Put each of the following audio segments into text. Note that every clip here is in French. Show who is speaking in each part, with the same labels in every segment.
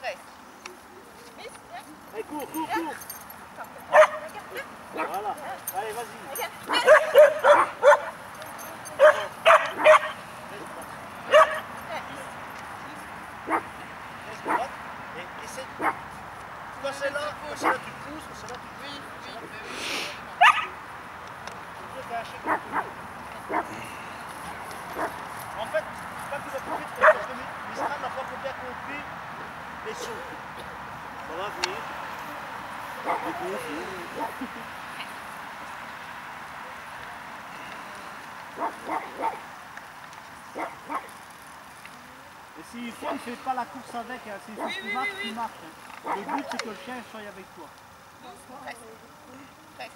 Speaker 1: Reste. Miss, viens.
Speaker 2: Allez, cours, cours, cours. Voilà. Allez, vas-y. Et essaie. Quand c'est là, tu pousses, c'est là tu pousses. En fait, c'est pas que vous avez compris, parce que Mistral n'a pas bien compris les sauts. Ça va venir. Et s'il faut, ne fais pas la course avec, hein. S'il faut que tu marches, tu marches. Hein. Le but c'est que le chien soit avec toi.
Speaker 1: Reste. Reste.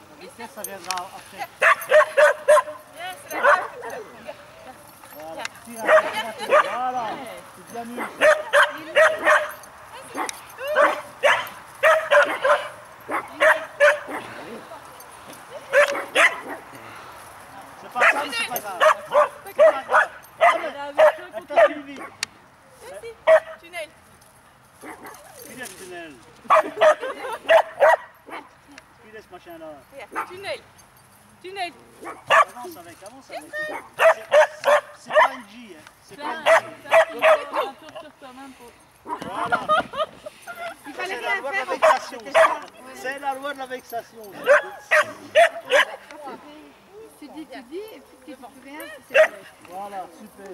Speaker 2: La vitesse, ça viendra après.
Speaker 1: Viens, c'est la gaffe que tu vas prendre.
Speaker 2: Voilà, tire un peu, voilà, c'est bien mieux. C'est pas grave, c'est pas grave. C'est pas grave. Elle t'a suivi.
Speaker 1: Merci. Tunnel.
Speaker 2: Qui laisse tunnel? Qui laisse machin là?
Speaker 1: Regarde. Tunnel. Tunnel.
Speaker 2: Avance avec, avance avec. C'est pas une J, hein. C'est pas une J. Voilà. C'est la loi de la vexation. C'est la loi de la vexation.
Speaker 3: Tu dis, et puis tu fais rien, c'est
Speaker 2: Voilà, super.